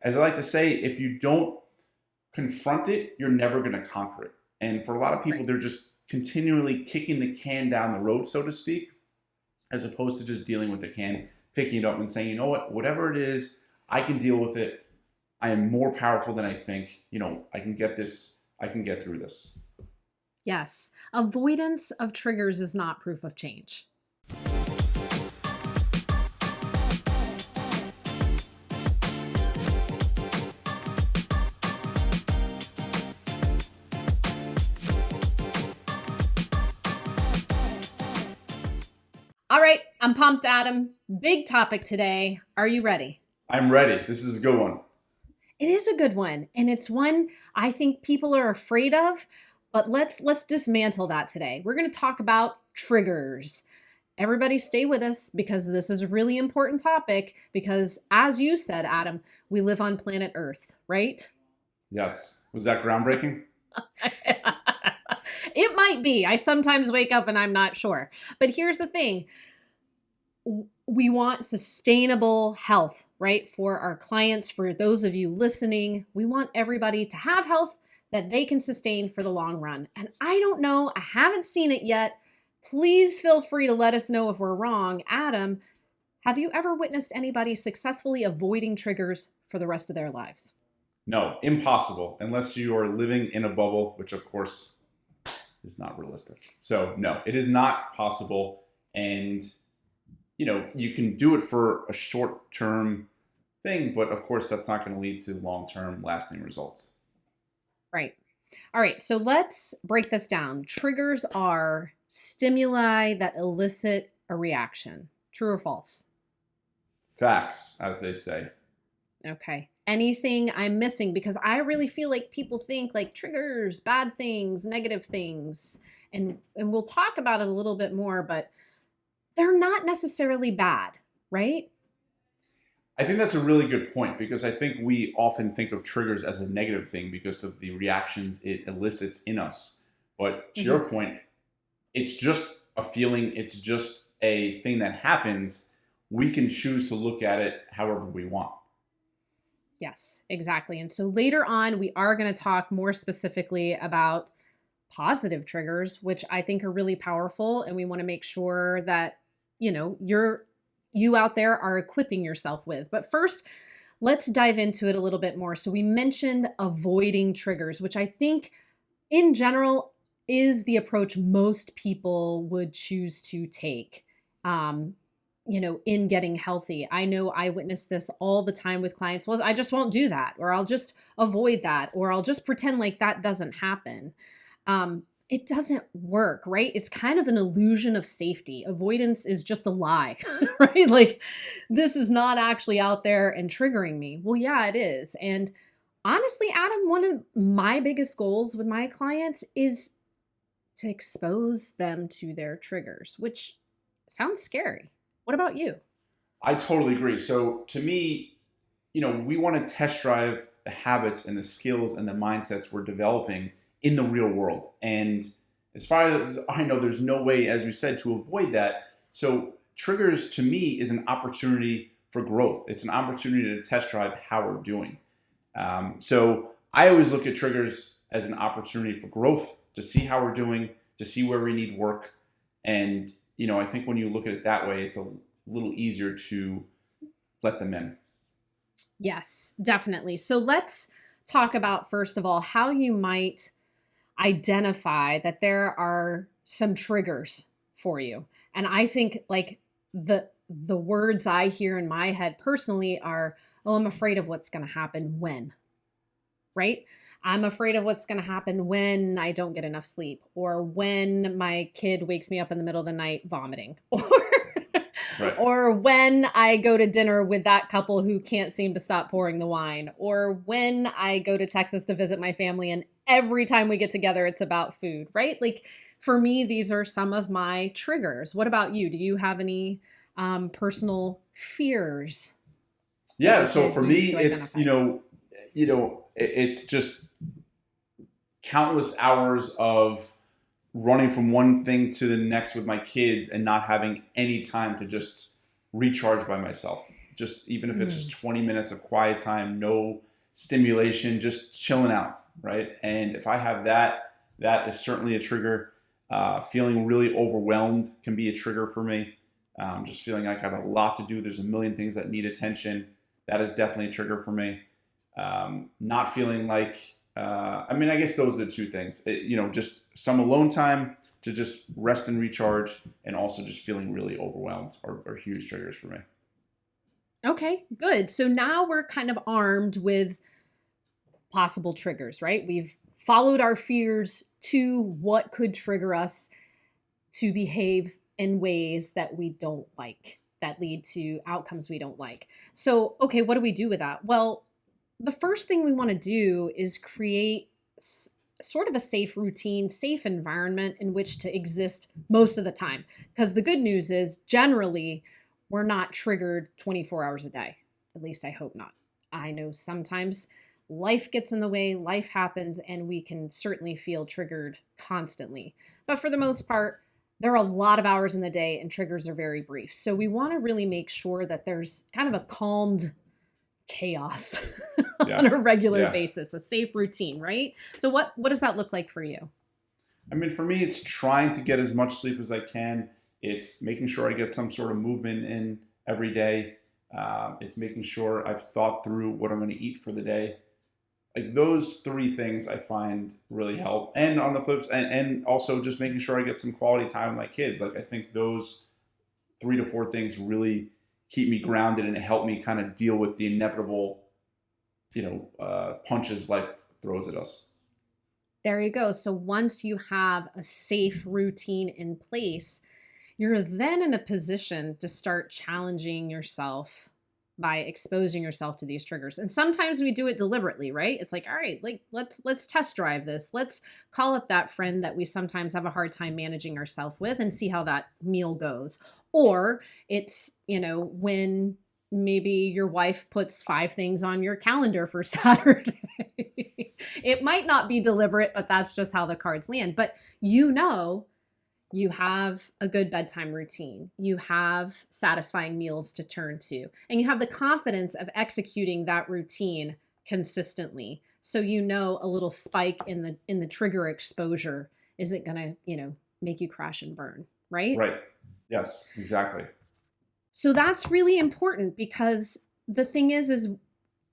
as I like to say, if you don't confront it, you're never going to conquer it. And for a lot of people, Right. they're just continually kicking the can down the road, so to speak, as opposed to just dealing with the can, picking it up and saying, you know what, whatever it is, I can deal with it. I am more powerful than I think. I can get this. I can get through this. Yes. Avoidance of triggers is not proof of change. All right, I'm pumped, Adam. Big topic today. Are you ready? I'm ready. This is a good one. It is a good one, and it's one I think people are afraid of, but let's dismantle that today. We're going to talk about triggers. Everybody stay with us because this is a really important topic because as you said, Adam, we live on planet Earth, right? Yes. Was that groundbreaking? It might be. I sometimes wake up and I'm not sure. But here's the thing. We want sustainable health, right? For our clients, for those of you listening, we want everybody to have health that they can sustain for the long run. And I don't know, I haven't seen it yet. Please feel free to let us know if we're wrong. Adam, have you ever witnessed anybody successfully avoiding triggers for the rest of their lives? No, impossible, unless you are living in a bubble, which of course is not realistic. So no, it is not possible. And you can do it for a short term thing, but of course that's not going to lead to long term lasting results. Right. All right. So let's break this down. Triggers are stimuli that elicit a reaction. True or false? Facts, as they say. Okay. Anything I'm missing? Because I really feel like people think like triggers, bad things, negative things. And we'll talk about it a little bit more, but they're not necessarily bad, right? I think that's a really good point because I think we often think of triggers as a negative thing because of the reactions it elicits in us. But to your Mhm. point, it's just a feeling, it's just a thing that happens. We can choose to look at it however we want. Yes, exactly. And so later on, we are going to talk more specifically about positive triggers, which I think are really powerful. And we want to make sure that, you out there are equipping yourself with. But first, let's dive into it a little bit more. So we mentioned avoiding triggers, which I think in general is the approach most people would choose to take. Um, in getting healthy. I know I witness this all the time with clients. Well, I just won't do that, or I'll just avoid that, or I'll just pretend like that doesn't happen. It doesn't work, right? It's kind of an illusion of safety. Avoidance is just a lie, right? Like, this is not actually out there and triggering me. Well, yeah, it is. And honestly, Adam, one of my biggest goals with my clients is to expose them to their triggers, which sounds scary. What about you? I totally agree. So to me, we want to test drive the habits and the skills and the mindsets we're developing in the real world. And as far as I know, there's no way, as we said, to avoid that. So triggers to me is an opportunity for growth. It's an opportunity to test drive how we're doing. So I always look at triggers as an opportunity for growth, to see how we're doing, to see where we need work. And, I think when you look at it that way, it's a little easier to let them in. Yes, definitely. So let's talk about, first of all, how you might identify that there are some triggers for you. And I think like the words I hear in my head personally are, oh, I'm afraid of what's going to happen when, right? I'm afraid of what's going to happen when I don't get enough sleep or when my kid wakes me up in the middle of the night vomiting Right. or when I go to dinner with that couple who can't seem to stop pouring the wine, or when I go to Texas to visit my family and every time we get together, it's about food, right? Like for me, these are some of my triggers. What about you? Do you have any personal fears that Yeah. we So could for me, use to it's, identify? it's just countless hours of running from one thing to the next with my kids and not having any time to just recharge by myself. just even if it's Mm. just 20 minutes of quiet time, no stimulation, just chilling out, right? And if I have that, that is certainly a trigger. Feeling really overwhelmed can be a trigger for me. Just feeling like I have a lot to do. There's a million things that need attention. That is definitely a trigger for me. Not feeling like, I mean, I guess those are the two things. Just some alone time to just rest and recharge, and also just feeling really overwhelmed are huge triggers for me. Okay, good. So now we're kind of armed with possible triggers, right? We've followed our fears to what could trigger us to behave in ways that we don't like, that lead to outcomes we don't like. So, okay, what do we do with that? Well, the first thing we want to do is create sort of a safe routine, safe environment in which to exist most of the time. Because the good news is generally we're not triggered 24 hours a day. At least I hope not. I know sometimes life gets in the way, life happens, and we can certainly feel triggered constantly. But for the most part, there are a lot of hours in the day and triggers are very brief. So we want to really make sure that there's kind of a calmed chaos on Yeah. a regular Yeah. basis, a safe routine, right? So what does that look like for you? I mean, for me, it's trying to get as much sleep as I can. It's making sure I get some sort of movement in every day. It's making sure I've thought through what I'm going to eat for the day. Like those three things I find really help. And on the flips, and also just making sure I get some quality time with my kids. Like I think those 3 to 4 things really keep me grounded and help me kind of deal with the inevitable, punches life throws at us. There you go. So once you have a safe routine in place, you're then in a position to start challenging yourself by exposing yourself to these triggers. And sometimes we do it deliberately, right? It's like, all right, like let's test drive this. Let's call up that friend that we sometimes have a hard time managing ourselves with and see how that meal goes. Or it's, when maybe your wife puts 5 things on your calendar for Saturday. It might not be deliberate, but that's just how the cards land. But you have a good bedtime routine. You have satisfying meals to turn to, and you have the confidence of executing that routine consistently. So a little spike in the trigger exposure isn't going to, make you crash and burn, right? Right. Yes, exactly. So that's really important because the thing is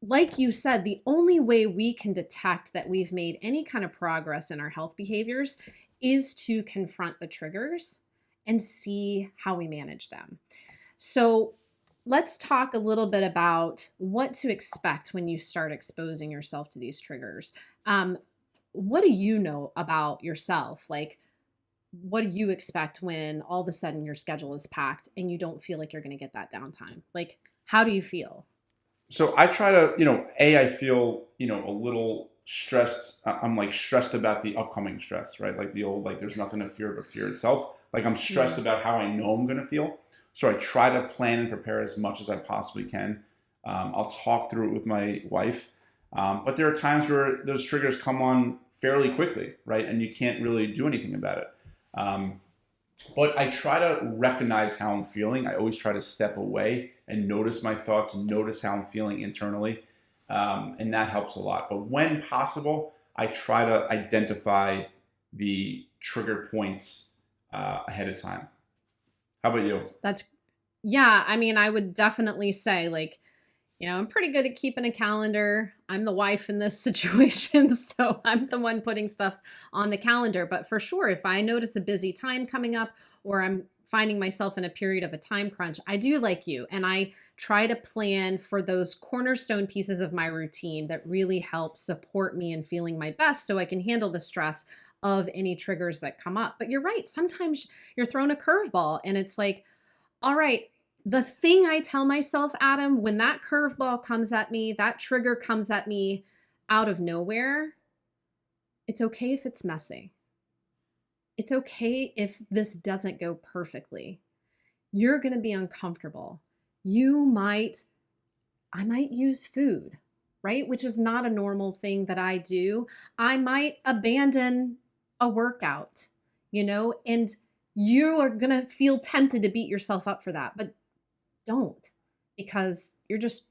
like you said, the only way we can detect that we've made any kind of progress in our health behaviors is to confront the triggers and see how we manage them. So let's talk a little bit about what to expect when you start exposing yourself to these triggers. What do you know about yourself? Like, what do you expect when all of a sudden your schedule is packed and you don't feel like you're going to get that downtime? Like, how do you feel? So I try to, I feel, a little stressed. I'm like stressed about the upcoming stress, right? Like the old, like there's nothing to fear but fear itself. Like I'm stressed Yeah. about how I know I'm going to feel. So I try to plan and prepare as much as I possibly can. I'll talk through it with my wife. But there are times where those triggers come on fairly quickly, right? And you can't really do anything about it. Um, but I try to recognize how I'm feeling. I always try to step away and notice my thoughts and notice how I'm feeling internally. And that helps a lot. But when possible, I try to identify the trigger points ahead of time. How about you? That's Yeah, I mean, I would definitely say like, I'm pretty good at keeping a calendar. I'm the wife in this situation, so I'm the one putting stuff on the calendar. But for sure, if I notice a busy time coming up or I'm finding myself in a period of a time crunch, I do like you. And I try to plan for those cornerstone pieces of my routine that really help support me in feeling my best so I can handle the stress of any triggers that come up. But you're right. Sometimes you're thrown a curveball and it's like, all right, the thing I tell myself, Adam, when that curveball comes at me, that trigger comes at me out of nowhere, it's okay if it's messy. It's okay if this doesn't go perfectly. You're going to be uncomfortable. I might use food, right? Which is not a normal thing that I do. I might abandon a workout, and you are going to feel tempted to beat yourself up for that, but don't. because you're just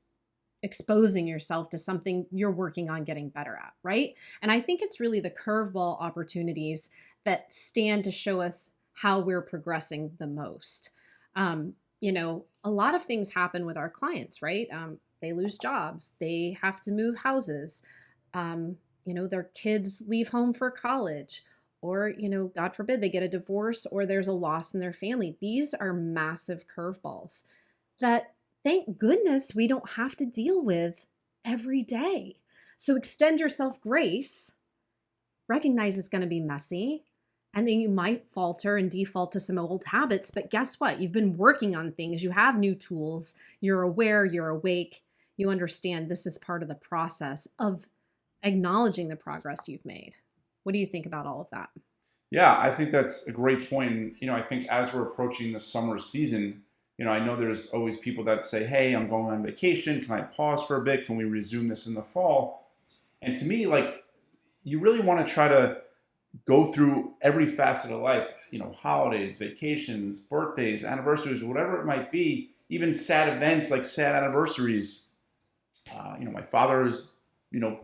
exposing yourself to something you're working on getting better at, right? And I think it's really the curveball opportunities that stand to show us how we're progressing the most. A lot of things happen with our clients, right? They lose jobs, they have to move houses, their kids leave home for college, or, God forbid, they get a divorce or there's a loss in their family. These are massive curveballs that, thank goodness, we don't have to deal with every day. So extend yourself grace, recognize it's going to be messy, and then you might falter and default to some old habits. But guess what? You've been working on things. You have new tools. You're aware, you're awake. You understand this is part of the process of acknowledging the progress you've made. What do you think about all of that? Yeah, I think that's a great point. And, I think as we're approaching the summer season, I know there's always people that say, hey, I'm going on vacation. Can I pause for a bit? Can we resume this in the fall? And to me, like, you really want to try to go through every facet of life, holidays, vacations, birthdays, anniversaries, whatever it might be, even sad events like sad anniversaries. My father's,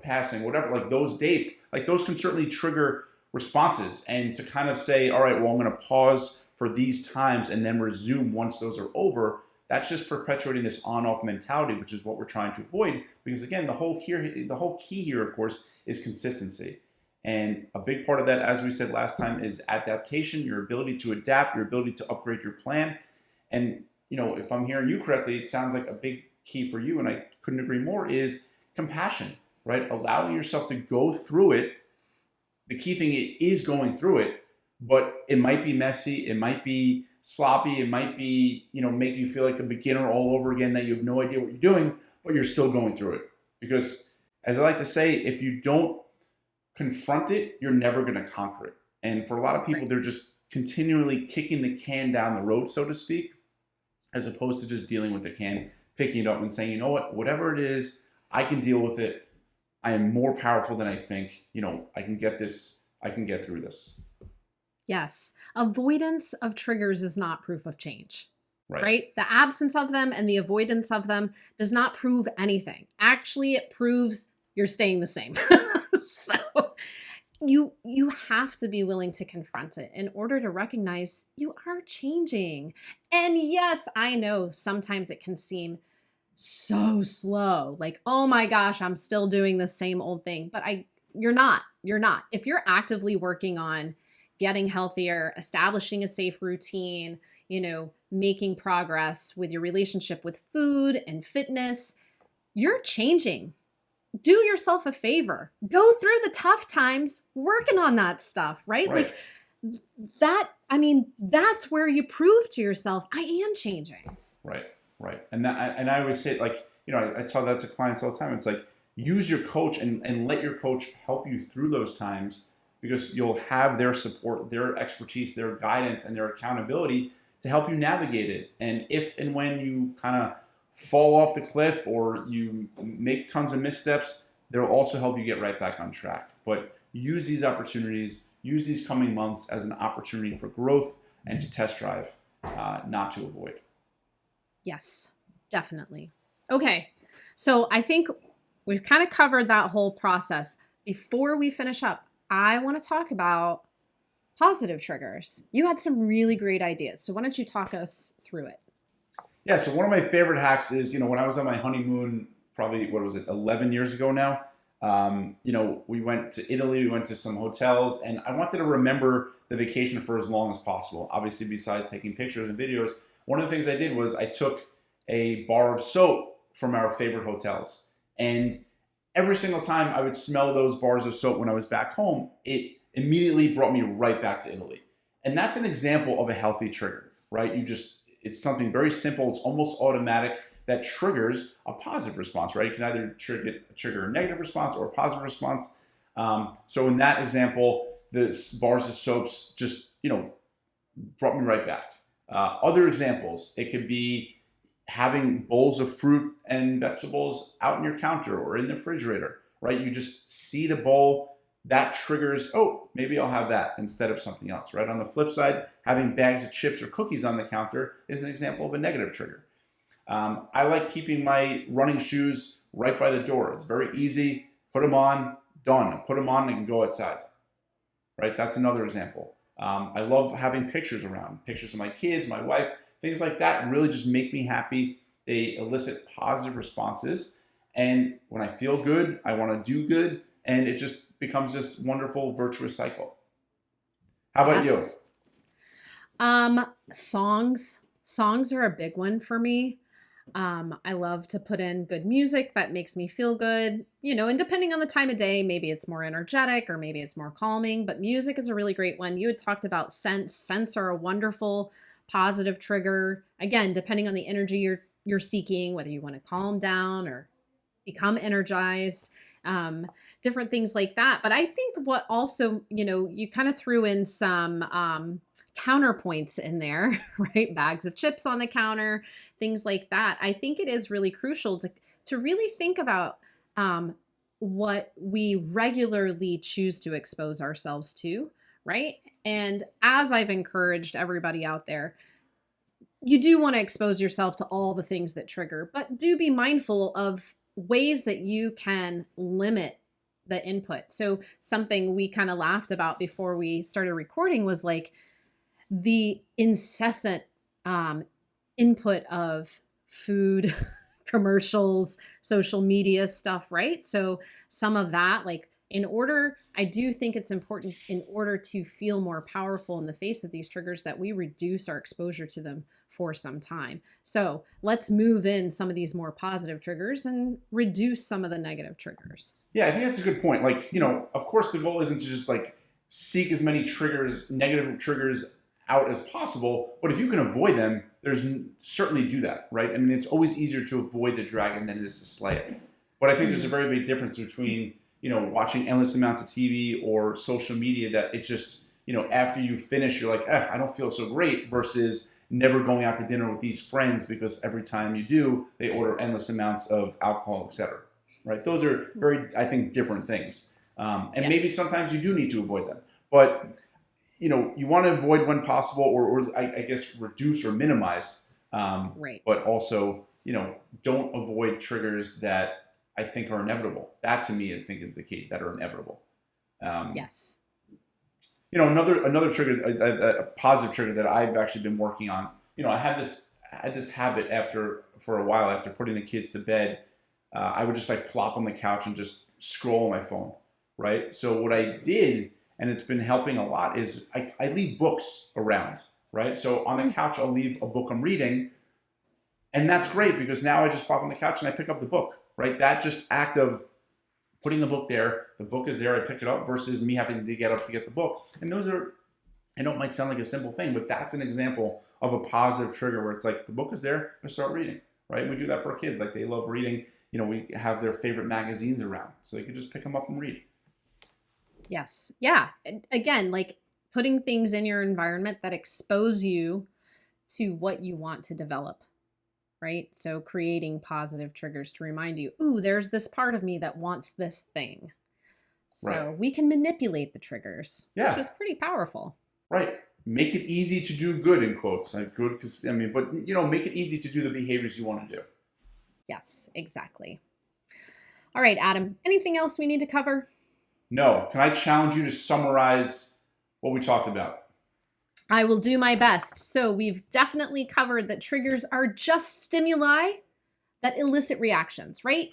passing, whatever, like those dates, like those can certainly trigger responses. And to kind of say, all right, well, I'm going to pause for these times and then resume once those are over, that's just perpetuating this on-off mentality, which is what we're trying to avoid. Because again, the whole key here, of course, is consistency. And a big part of that, as we said last time, is adaptation, your ability to adapt, your ability to upgrade your plan. And, if I'm hearing you correctly, it sounds like a big key for you, and I couldn't agree more, is compassion, right? Allowing yourself to go through it. The key thing is going through it, but it might be messy, it might be sloppy, it might be, make you feel like a beginner all over again, that you have no idea what you're doing, but you're still going through it. Because as I like to say, if you don't confront it, you're never going to conquer it. And for a lot of people, they're just continually kicking the can down the road, so to speak, as opposed to just dealing with the can, picking it up and saying, you know what, whatever it is, I can deal with it. I am more powerful than I think. I can get this. I can get through this. Yes. Avoidance of triggers is not proof of change, Right. right? The absence of them and the avoidance of them does not prove anything. Actually, it proves you're staying the same. So you have to be willing to confront it in order to recognize you are changing. And yes, I know sometimes it can seem so slow, like, oh my gosh, I'm still doing the same old thing. But you're not. If you're actively working on getting healthier, establishing a safe routine, making progress with your relationship with food and fitness, you're changing. Do yourself a favor. Go through the tough times working on that stuff, right? Right. Like that's where you prove to yourself, I am changing. Right. And I always say, like, I tell that to clients all the time. It's like, use your coach and let your coach help you through those times, because you'll have their support, their expertise, their guidance, and their accountability to help you navigate it. And if and when you kind of fall off the cliff or you make tons of missteps, they'll also help you get right back on track. But use these opportunities, use these coming months as an opportunity for growth and to test drive, not to avoid. Yes, definitely. Okay, so I think we've kind of covered that whole process. Before we finish up, I want to talk about positive triggers. You had some really great ideas. So why don't you talk us through it? Yeah, so one of my favorite hacks is, when I was on my honeymoon, probably, 11 years ago now, we went to Italy, we went to some hotels, and I wanted to remember the vacation for as long as possible. Obviously, besides taking pictures and videos, one of the things I did was I took a bar of soap from our favorite hotels. And every single time I would smell those bars of soap when I was back home, it immediately brought me right back to Italy. And that's an example of a healthy trigger, right? It's something very simple. It's almost automatic that triggers a positive response, right? You can either trigger a negative response or a positive response. So in that example, the bars of soaps just, brought me right back. Other examples, it could be having bowls of fruit and vegetables out on your counter or in the refrigerator, right? You just see the bowl, that triggers, oh, maybe I'll have that instead of something else, right? On the flip side, having bags of chips or cookies on the counter is an example of a negative trigger. I like keeping my running shoes right by the door. It's very easy. Put them on, done. Put them on and can go outside. Right? That's another example. I love having pictures around, pictures of my kids, my wife, things like that really just make me happy. They elicit positive responses. And when I feel good, I want to do good. And it just becomes this wonderful, virtuous cycle. How about you? Yes. Songs. Songs are a big one for me. I love to put in good music that makes me feel good, and depending on the time of day, maybe it's more energetic or maybe it's more calming, but music is a really great one. You had talked about scents. Scents are a wonderful positive trigger. Again, depending on the energy you're seeking, whether you want to calm down or become energized, um, different things like that. But I think what also, you kind of threw in some counterpoints in there, right? Bags of chips on the counter, things like that. I think it is really crucial to really think about what we regularly choose to expose ourselves to, right? And as I've encouraged everybody out there, you do want to expose yourself to all the things that trigger, but do be mindful of ways that you can limit the input. So something we kind of laughed about before we started recording was like the incessant input of food, commercials, social media stuff, right? So some of that, I do think it's important in order to feel more powerful in the face of these triggers that we reduce our exposure to them for some time. So let's move in some of these more positive triggers and reduce some of the negative triggers. Yeah, I think that's a good point. Of course, the goal isn't to just seek as many triggers, negative triggers out as possible. But if you can avoid them, certainly do that, right? I mean, it's always easier to avoid the dragon than it is to slay it. But I think there's a very big difference between, watching endless amounts of TV or social media that it's just, after you finish, you're like, I don't feel so great, versus never going out to dinner with these friends because every time you do, they order endless amounts of alcohol, etc. Right? Those are very, I think, different things. And maybe sometimes you do need to avoid them. But you want to avoid when possible, or I guess reduce or minimize. Right. But also, don't avoid triggers that I think are inevitable. That to me, I think, is the key, that are inevitable. Yes. Another trigger, a positive trigger that I've actually been working on. I had this habit for a while after putting the kids to bed. I would just plop on the couch and just scroll on my phone, right? So what I did, and it's been helping a lot, is I leave books around, right? So on the couch, I'll leave a book I'm reading, and that's great because now I just pop on the couch and I pick up the book, right? That just act of putting the book there, the book is there, I pick it up, versus me having to get up to get the book. And those are, I know it might sound like a simple thing, but that's an example of a positive trigger where it's the book is there, I start reading, right? And we do that for our kids. They love reading. We have their favorite magazines around, so they could just pick them up and read. Yes. Yeah. Again, putting things in your environment that expose you to what you want to develop, right? So creating positive triggers to remind you, ooh, there's this part of me that wants this thing. So we can manipulate the triggers, which is pretty powerful. Right. Make it easy to do good, in quotes. Good, because, but, make it easy to do the behaviors you want to do. Yes, exactly. All right, Adam, anything else we need to cover? No. Can I challenge you to summarize what we talked about? I will do my best. So we've definitely covered that triggers are just stimuli that elicit reactions, right?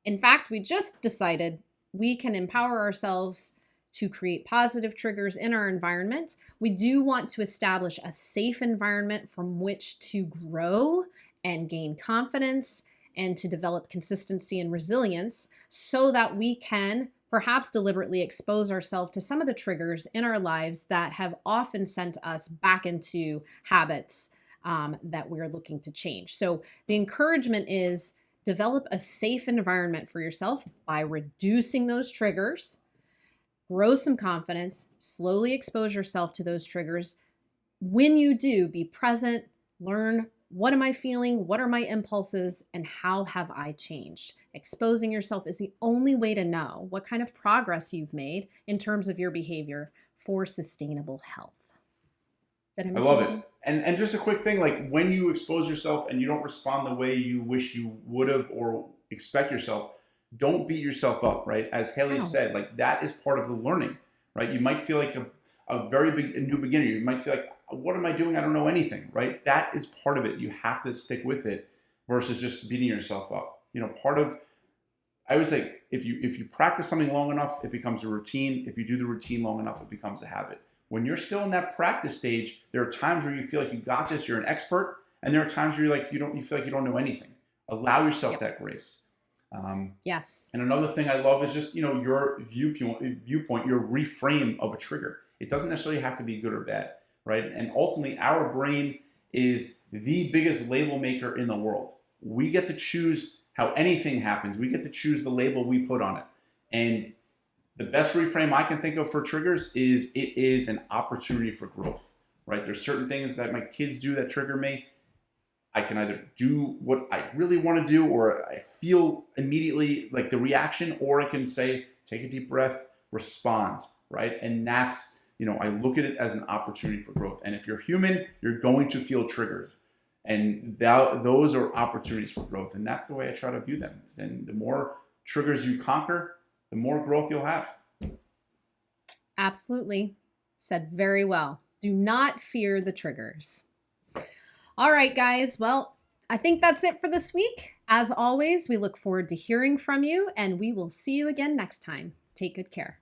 In fact, we just decided we can empower ourselves to create positive triggers in our environment. We do want to establish a safe environment from which to grow and gain confidence and to develop consistency and resilience so that we can perhaps deliberately expose ourselves to some of the triggers in our lives that have often sent us back into habits that we're looking to change. So the encouragement is develop a safe environment for yourself by reducing those triggers, grow some confidence, slowly expose yourself to those triggers. When you do, be present, learn, what am I feeling? What are my impulses? And how have I changed? Exposing yourself is the only way to know what kind of progress you've made in terms of your behavior for sustainable health. Did I I miss love it. anything? And just a quick thing, like when you expose yourself and you don't respond the way you wish you would have or expect yourself, don't beat yourself up, right? As Haley Oh, said, like that is part of the learning, right? You might feel like a very big a new beginner. You might feel like, what am I doing? I don't know anything, right? That is part of it. You have to stick with it versus just beating yourself up. Part of I always say if you practice something long enough, it becomes a routine. If you do the routine long enough, it becomes a habit. When you're still in that practice stage, there are times where you feel like you got this, you're an expert, and there are times where you feel like you don't know anything. Allow yourself yep. that grace. Um, Yes. and another thing I love is just your viewpoint, your reframe of a trigger. It doesn't necessarily have to be good or bad, right? And ultimately, our brain is the biggest label maker in the world. We get to choose how anything happens. We get to choose the label we put on it. And the best reframe I can think of for triggers is it is an opportunity for growth, right? There's certain things that my kids do that trigger me. I can either do what I really want to do, or I feel immediately like the reaction, or I can say, take a deep breath, respond, right? And I look at it as an opportunity for growth. And if you're human, you're going to feel triggered. And those are opportunities for growth. And that's the way I try to view them. And the more triggers you conquer, the more growth you'll have. Absolutely. Said very well. Do not fear the triggers. All right, guys. Well, I think that's it for this week. As always, we look forward to hearing from you, and we will see you again next time. Take good care.